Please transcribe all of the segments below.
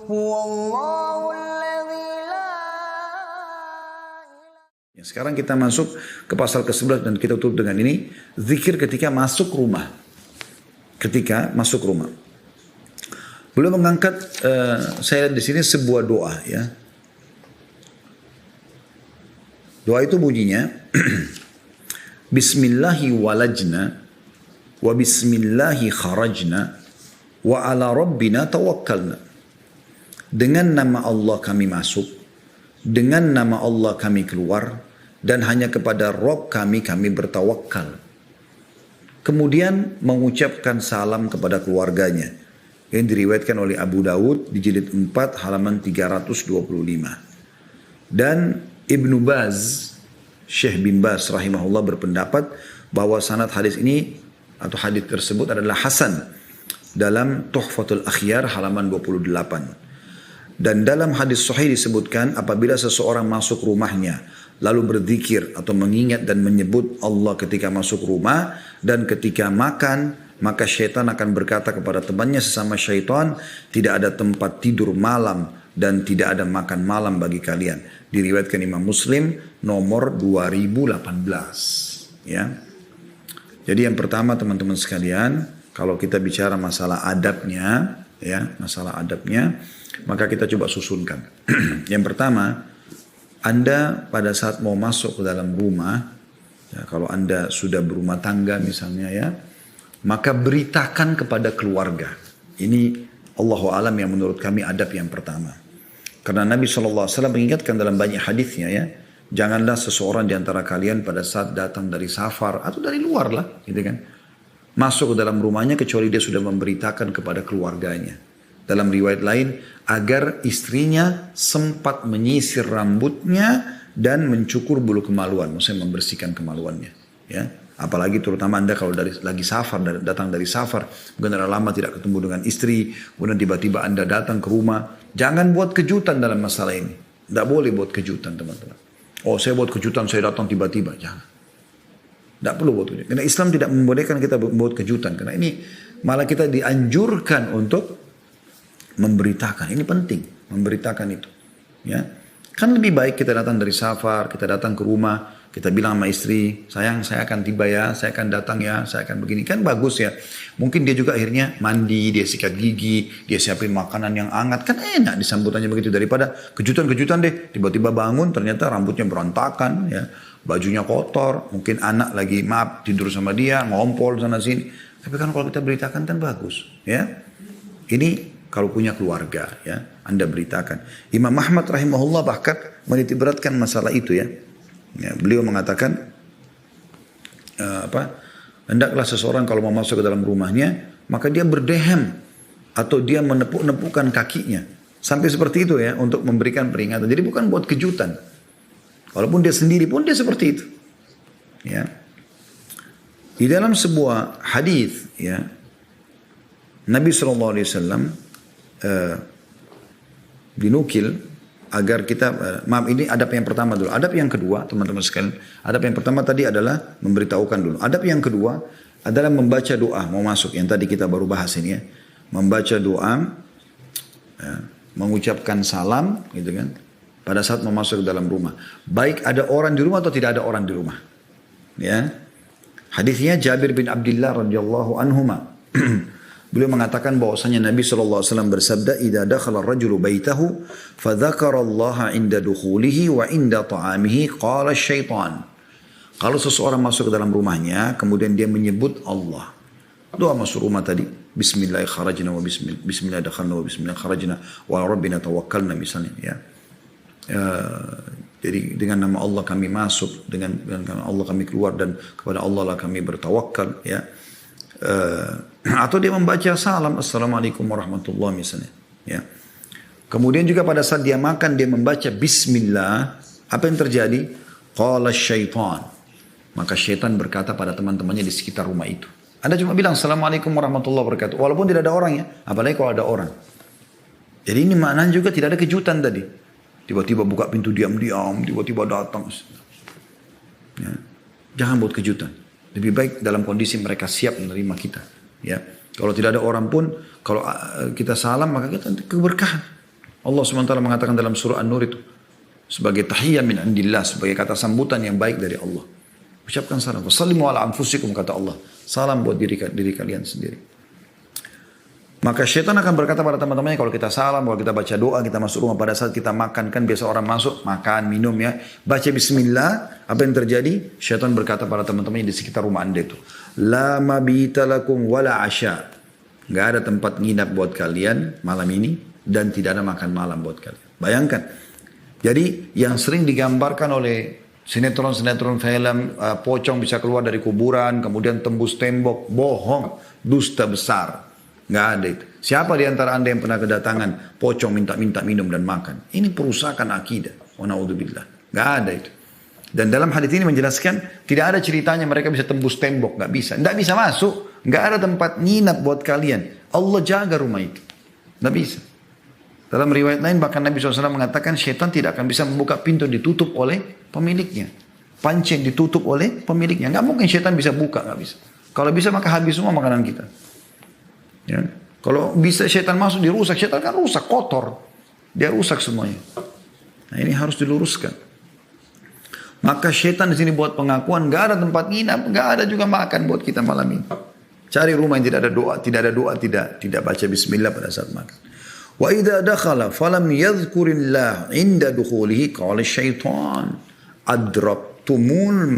huwallahu alladzi la. Ya, sekarang kita masuk ke pasal ke-11 dan kita tutup dengan ini. Zikir ketika masuk rumah. Ketika masuk rumah. Beliau mengangkat, saya di sini sebuah doa ya. Doa itu bunyinya, Bismillahi walajna, wa bismillahi kharajna, wa ala rabbina tawakkalna. Dengan nama Allah kami masuk, dengan nama Allah kami keluar, dan hanya kepada Rabb kami bertawakal. Kemudian mengucapkan salam kepada keluarganya. Yang diriwayatkan oleh Abu Dawud di jilid 4 halaman 325. Dan Ibnu Baz, Syekh bin Baz rahimahullah berpendapat bahwa sanad hadis ini atau hadis tersebut adalah hasan dalam Tuhfatul Akhyar halaman 28. Dan dalam hadis sahih disebutkan apabila seseorang masuk rumahnya lalu berzikir atau mengingat dan menyebut Allah ketika masuk rumah dan ketika makan, maka syaitan akan berkata kepada temannya sesama syaitan, tidak ada tempat tidur malam dan tidak ada makan malam bagi kalian. Diriwayatkan Imam Muslim nomor 2018. Ya. Jadi yang pertama teman-teman sekalian, kalau kita bicara masalah adabnya, ya, masalah adabnya, maka kita coba susunkan. Yang pertama, Anda pada saat mau masuk ke dalam rumah, ya, kalau Anda sudah berumah tangga misalnya ya, maka beritakan kepada keluarga. Ini Allahu alam yang menurut kami adab yang pertama. Karena Nabi SAW mengingatkan dalam banyak hadisnya ya, janganlah seseorang di antara kalian pada saat datang dari safar atau dari luar lah, gitu kan, masuk ke dalam rumahnya kecuali dia sudah memberitakan kepada keluarganya. Dalam riwayat lain, agar istrinya sempat menyisir rambutnya dan mencukur bulu kemaluan, maksudnya membersihkan kemaluannya. Ya, apalagi terutama Anda kalau lagi safar, datang dari safar, mungkin lama tidak ketemu dengan istri, kemudian tiba-tiba Anda datang ke rumah, jangan buat kejutan dalam masalah ini. Tidak boleh buat kejutan teman-teman. Oh saya buat kejutan, saya datang tiba-tiba, jangan. Tidak perlu buat kejutan. Karena Islam tidak membolehkan kita buat kejutan. Karena ini malah kita dianjurkan untuk memberitakan. Ini penting, memberitakan itu. Ya, kan lebih baik kita datang dari safar, kita datang ke rumah, kita bilang sama istri, sayang saya akan tiba ya, saya akan datang ya, saya akan begini. Kan bagus ya. Mungkin dia juga akhirnya mandi, dia sikat gigi, dia siapin makanan yang hangat. Kan enak disambutannya begitu. Daripada kejutan-kejutan deh. Tiba-tiba bangun ternyata rambutnya berantakan ya. Bajunya kotor. Mungkin anak lagi tidur sama dia, ngompol sana sini. Tapi kan kalau kita beritakan kan bagus. Ya. Ini kalau punya keluarga ya. Anda beritakan. Imam Ahmad rahimahullah bahkan menitik beratkan masalah itu ya. Ya, beliau mengatakan hendaklah seseorang kalau mau masuk ke dalam rumahnya maka dia berdehem atau dia menepuk-nepukkan kakinya sampai seperti itu ya untuk memberikan peringatan. Jadi bukan buat kejutan. Walaupun dia sendiri pun dia seperti itu. Ya. Di dalam sebuah hadis ya Nabi SAW dinukil agar kita, maaf ini adab yang pertama dulu. Adab yang kedua teman-teman sekalian, adab yang pertama tadi adalah memberitahukan dulu. Adab yang kedua adalah membaca doa, mau masuk yang tadi kita baru bahas ini ya. Membaca doa, ya, mengucapkan salam gitu kan, pada saat mau masuk ke dalam rumah. Baik ada orang di rumah atau tidak ada orang di rumah. Ya. Hadisnya Jabir bin Abdullah radhiyallahu anhuma. Beliau mengatakan bahwasanya Nabi SAW bersabda, "Idza dakhala ar-rajulu baitahu fa dzakara Allah 'inda dukhulihi wa 'inda ta'amihi qala syaitan." Kalau seseorang masuk ke dalam rumahnya, kemudian dia menyebut Allah. Doa masuk rumah tadi, bismillah kharajna wa bismillah dakhalna wa bismillah kharajna wa rabbina tawakkalna misalnya ya. Jadi dengan nama Allah kami masuk, dengan nama Allah kami keluar dan kepada Allah lah kami bertawakal ya. Atau dia membaca salam assalamualaikum warahmatullahi misalnya ya. Kemudian juga pada saat dia makan dia membaca bismillah, apa yang terjadi? Qala syaitan, maka syaitan berkata pada teman-temannya di sekitar rumah itu. Anda cuma bilang assalamualaikum warahmatullahi wabarakatuh walaupun tidak ada orang ya, apalagi kalau ada orang. Jadi ini maknanya juga tidak ada kejutan tadi. Tiba-tiba buka pintu diam-diam, tiba-tiba datang ya. Jangan buat kejutan. Lebih baik dalam kondisi mereka siap menerima kita. Ya, kalau tidak ada orang pun, kalau kita salam maka kita keberkahan. Allah SWT mengatakan dalam surah An-Nur itu, sebagai tahiyyah min indillah, sebagai kata sambutan yang baik dari Allah. Ucapkan salam. Wasallimu ala anfusikum, kata Allah. Salam buat diri kalian sendiri. Maka syaitan akan berkata pada teman-temannya, kalau kita salam, kalau kita baca doa, kita masuk rumah, pada saat kita makan, kan biasa orang masuk, makan, minum ya. Baca bismillah, apa yang terjadi? Syaitan berkata pada teman-temannya di sekitar rumah anda itu, la mabita lakum wala asya. Gak ada tempat nginap buat kalian malam ini, dan tidak ada makan malam buat kalian. Bayangkan. Jadi yang sering digambarkan oleh sinetron-sinetron film, pocong bisa keluar dari kuburan, kemudian tembus tembok, bohong, dusta besar. Nggak ada itu. Siapa di antara anda yang pernah kedatangan pocong minta minum dan makan? Ini perusakan akidah. Wa na'udzubillah. Nggak ada itu. Dan dalam hadis ini menjelaskan tidak ada ceritanya mereka bisa tembus tembok. Nggak bisa. Nggak bisa masuk. Nggak ada tempat nginap buat kalian. Allah jaga rumah itu. Nggak bisa. Dalam riwayat lain bahkan Nabi SAW mengatakan syaitan tidak akan bisa membuka pintu ditutup oleh pemiliknya. Panci yang ditutup oleh pemiliknya. Nggak mungkin syaitan bisa buka. Nggak bisa. Kalau bisa maka habis semua makanan kita. Ya. Kalau bisa syaitan masuk dirusak, syaitan kan rusak, kotor. Dia rusak semuanya. Nah ini harus diluruskan. Maka syaitan di sini buat pengakuan, gak ada tempat nginap, gak ada juga makan buat kita malam ini. Cari rumah yang tidak ada doa, tidak baca bismillah pada saat makan. Wa idza dakhala falam yadhkurillah inda dukhulihi qala syaitan adraktumul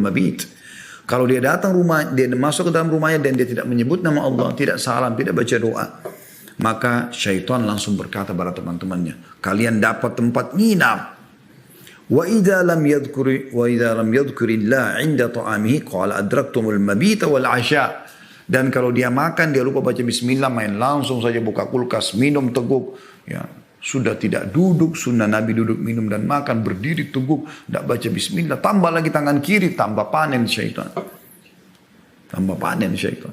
mabit. Kalau dia datang rumah, dia masuk ke dalam rumahnya dan dia tidak menyebut nama Allah, tidak salam, tidak baca doa, maka syaitan langsung berkata pada teman-temannya, kalian dapat tempat nginap. Wa idza lam yadhkurillah 'inda ta'amihi qala adraktumul mabita wal 'asha. Dan kalau dia makan dia lupa baca bismillah, main langsung saja buka kulkas, minum teguk, ya. Sudah tidak duduk, sunnah Nabi duduk, minum dan makan, berdiri teguk, tidak baca bismillah, tambah lagi tangan kiri, tambah panen syaitan. Tambah panen syaitan.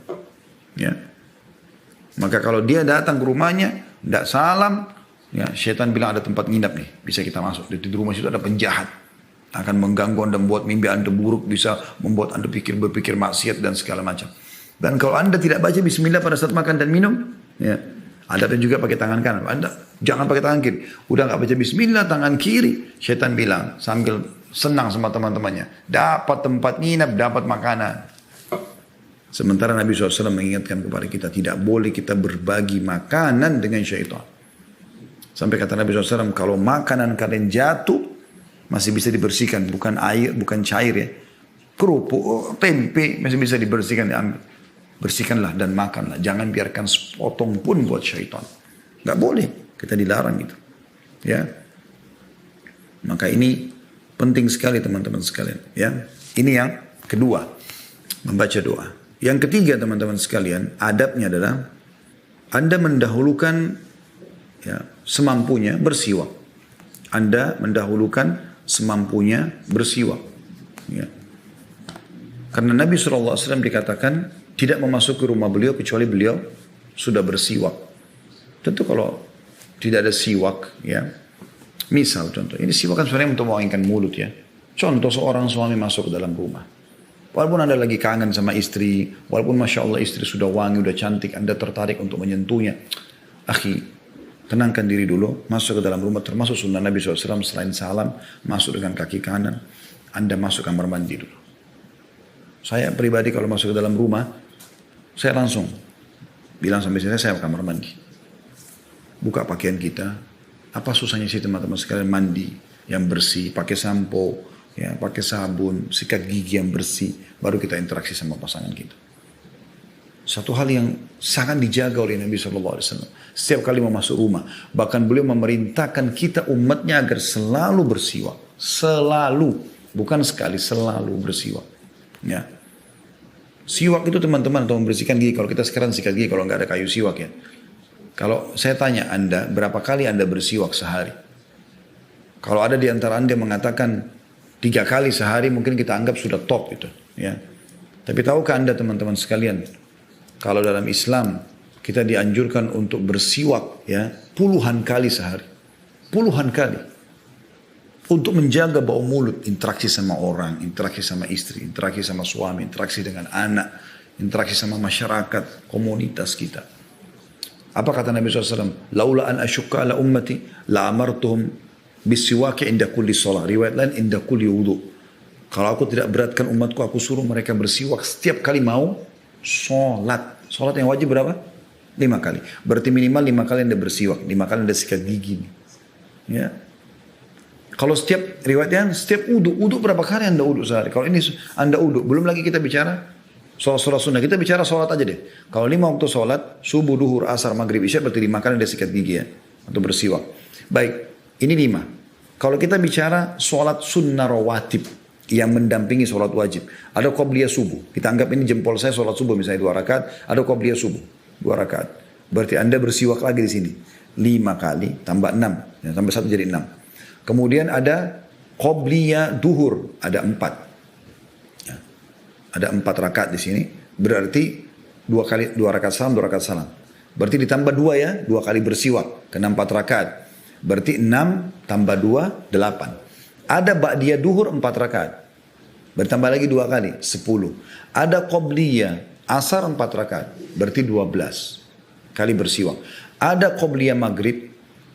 Ya. Maka kalau dia datang ke rumahnya, tidak salam, ya, syaitan bilang ada tempat nginap nih, bisa kita masuk. Di rumah situ ada penjahat, akan mengganggu anda, membuat mimpi anda buruk, bisa membuat anda berpikir maksiat dan segala macam. Dan kalau anda tidak baca bismillah pada saat makan dan minum, ya, ada juga pakai tangan kanan. Anda jangan pakai tangan kiri. Udah nggak baca bismillah, tangan kiri. Syaitan bilang sambil senang sama teman-temannya, dapat tempat nginap, dapat makanan. Sementara Nabi SAW mengingatkan kepada kita, tidak boleh kita berbagi makanan dengan syaitan. Sampai kata Nabi SAW, kalau makanan kalian jatuh, masih bisa dibersihkan. Bukan air, bukan cair ya. Kerupuk, tempe, masih bisa dibersihkan, diambil. Bersihkanlah dan makanlah. Jangan biarkan sepotong pun buat syaitan. Nggak boleh. Kita dilarang itu. Ya. Maka ini penting sekali teman-teman sekalian. Ya. Ini yang kedua. Membaca doa. Yang ketiga teman-teman sekalian. Adabnya adalah Anda mendahulukan ya, semampunya bersiwak. Anda mendahulukan semampunya bersiwak. Ya. Karena Nabi SAW dikatakan tidak memasuki rumah beliau kecuali beliau sudah bersiwak. Tentu kalau tidak ada siwak, ya. Misal contoh, ini siwak kan sebenarnya untuk mewangikan mulut ya. Contoh seorang suami masuk ke dalam rumah. Walaupun Anda lagi kangen sama istri, walaupun Masya Allah istri sudah wangi, sudah cantik, Anda tertarik untuk menyentuhnya. Akhi, tenangkan diri dulu, masuk ke dalam rumah, termasuk sunnah Nabi SAW selain salam, masuk dengan kaki kanan, Anda masuk kamar mandi dulu. Saya pribadi kalau masuk ke dalam rumah, saya langsung bilang sampai sini saya kamar mandi. Buka pakaian kita. Apa susahnya sih teman-teman sekalian mandi yang bersih, pakai sampo, ya, pakai sabun, sikat gigi yang bersih, baru kita interaksi sama pasangan kita. Satu hal yang sangat dijaga oleh Nabi SAW. Setiap kali mau masuk rumah, bahkan beliau memerintahkan kita umatnya agar selalu bersiwak. Selalu, bukan sekali, selalu bersiwak. Ya. Siwak itu teman-teman untuk membersihkan gigi. Kalau kita sekarang sikat gigi kalau nggak ada kayu siwak ya. Kalau saya tanya Anda, berapa kali Anda bersiwak sehari? Kalau ada di antara Anda yang mengatakan 3 kali sehari, mungkin kita anggap sudah top itu. Ya. Tapi tahukah Anda teman-teman sekalian, kalau dalam Islam kita dianjurkan untuk bersiwak ya puluhan kali sehari. Puluhan kali. Untuk menjaga bau mulut, interaksi sama orang, interaksi sama istri, interaksi sama suami, interaksi dengan anak, interaksi sama masyarakat, komunitas kita. Apa kata Nabi SAW? Laula an asyukka ala ummati la amartuhum bisiwaki inda kulli sholat. Riwayat lain inda kulli wudu. Kalau aku tidak beratkan umatku, aku suruh mereka bersiwak setiap kali mau sholat. Sholat yang wajib berapa? 5 kali. Berarti minimal 5 kali Anda bersiwak. 5 kali Anda sikat gigi. Ya. Kalau setiap riwayatnya, setiap uduk berapa kali Anda uduk sehari? Kalau ini Anda uduk, belum lagi kita bicara sholat sunnah. Kita bicara sholat aja deh. Kalau 5 waktu sholat, subuh, duhur, asar, maghrib, isya, berarti 5 kali Anda sikat gigi ya. Atau bersiwak. Baik, ini 5. Kalau kita bicara sholat sunnah rawatib yang mendampingi sholat wajib. Ada qobliyah subuh. Kita anggap ini jempol saya sholat subuh misalnya 2 rakaat. Ada qobliyah subuh 2 rakaat. Berarti Anda bersiwak lagi di sini. 5 kali tambah 6. Ya, tambah 1 jadi 6. Kemudian ada qobliyah duhur. Ada 4. Ya. Ada 4 rakaat di sini. Berarti 2 rakaat salam, 2 rakaat salam. Berarti ditambah 2 ya. 2 kali bersiwak. Kena 4 rakaat. Berarti 6 tambah 2, 8. Ada ba'diyah duhur 4 rakaat. Bertambah lagi 2 kali, 10. Ada qobliyah asar 4 rakaat. Berarti 12 kali bersiwak. Ada qobliyah maghrib.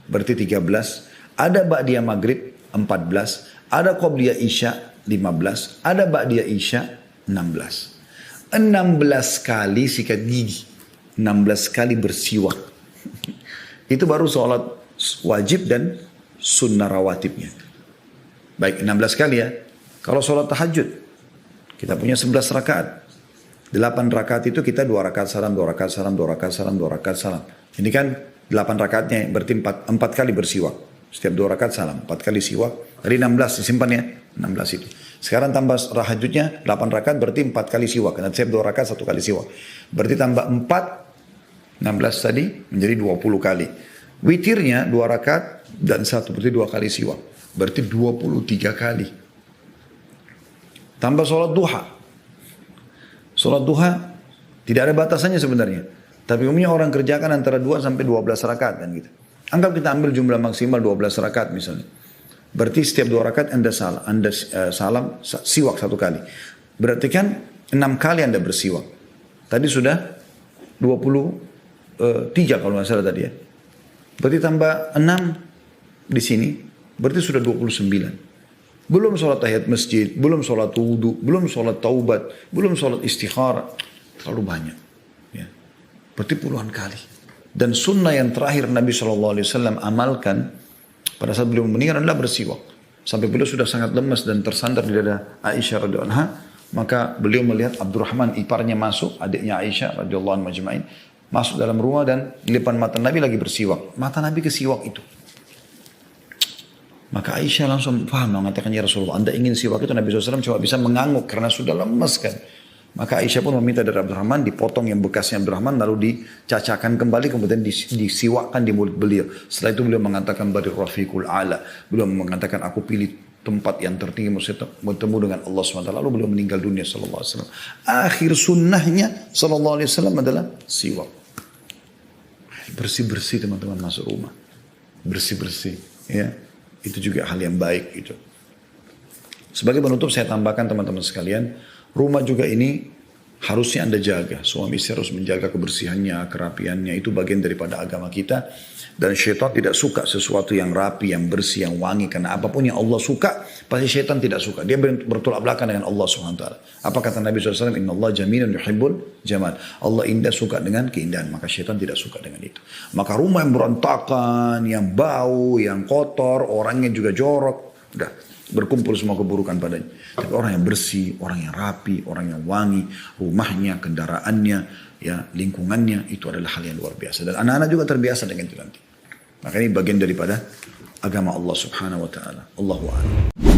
Berarti 13. Ada ba'diyah maghrib 14. Ada qobliyah isya 15. Ada ba'diyah isya 16. 16 kali sikat gigi. 16 kali bersiwak. Itu baru sholat wajib dan sunnah rawatibnya. Baik, 16 kali ya. Kalau sholat tahajud, kita punya 11 rakaat. 8 rakaat itu kita 2 rakaat salam, 2 rakaat salam, 2 rakaat salam, 2 rakaat salam. Ini kan 8 rakaatnya, berarti 4 kali bersiwak. Setiap 2 rakaat salam, 4 kali siwak. Dari 16, disimpan ya, 16 itu. Sekarang tambah tahajudnya, 8 rakaat berarti 4 kali siwak. Karena setiap 2 rakaat 1 kali siwak. Berarti tambah 4, 16 tadi menjadi 20 kali. Witirnya 2 rakaat dan 1 berarti 2 kali siwak. Berarti 23 kali. Tambah sholat duha. Sholat duha tidak ada batasannya sebenarnya. Tapi umumnya orang kerjakan antara 2 sampai 12 rakaat kan gitu. Anggap kita ambil jumlah maksimal 12 rakaat misalnya. Berarti setiap 2 rakaat Anda salam siwak 1 kali. Berarti kan 6 kali Anda bersiwak. Tadi sudah 23 kalau nggak salah tadi ya. Berarti tambah 6 di sini. Berarti sudah 29. Belum sholat tahiyat masjid, belum sholat wudu, belum sholat taubat, belum sholat istikharah. Terlalu banyak. Ya. Berarti puluhan kali. Dan sunnah yang terakhir Nabi SAW amalkan pada saat beliau meninggal adalah bersiwak. Sampai beliau sudah sangat lemas dan tersandar di dada Aisyah radhiyallahu anha. Maka beliau melihat Abdurrahman iparnya masuk, adiknya Aisyah radhiyallahu anha majma'in. Masuk dalam rumah dan di depan mata Nabi lagi bersiwak. Mata Nabi ke siwak itu. Maka Aisyah langsung paham mengatakan, ya Rasulullah, Anda ingin siwak itu? Nabi SAW cuma bisa mengangguk karena sudah lemas kan. Maka Aisyah pun meminta dari Abdurrahman dipotong yang bekasnya Abdurrahman lalu dicacakan kembali kemudian disiwakkan di mulut beliau. Setelah itu beliau mengatakan bari rafiqul a'la. Beliau mengatakan aku pilih tempat yang tertinggi bertemu dengan Allah SWT. Lalu beliau meninggal dunia sallallahu alaihi wasallam. Akhir sunnahnya sallallahu alaihi wasallam adalah siwak. Bersih-bersih teman-teman masuk rumah. Bersih-bersih ya. Itu juga hal yang baik gitu. Sebagai penutup saya tambahkan teman-teman sekalian, rumah juga ini harusnya Anda jaga. Suami istri harus menjaga kebersihannya, kerapiannya. Itu bagian daripada agama kita. Dan syaitan tidak suka sesuatu yang rapi, yang bersih, yang wangi. Karena apapun yang Allah suka, pasti syaitan tidak suka. Dia bertolak belakang dengan Allah SWT. Apa kata Nabi SAW? Inna Allah jamilun yuhibbul jamal. Allah indah suka dengan keindahan. Maka syaitan tidak suka dengan itu. Maka rumah yang berantakan, yang bau, yang kotor, orangnya juga jorok. Udah. Berkumpul semua keburukan padanya. Tapi orang yang bersih, orang yang rapi, orang yang wangi, rumahnya, kendaraannya, ya lingkungannya, itu adalah hal yang luar biasa. Dan anak-anak juga terbiasa dengan itu nanti. Maka ini bagian daripada agama Allah Subhanahu wa taala. Allahu a'lam.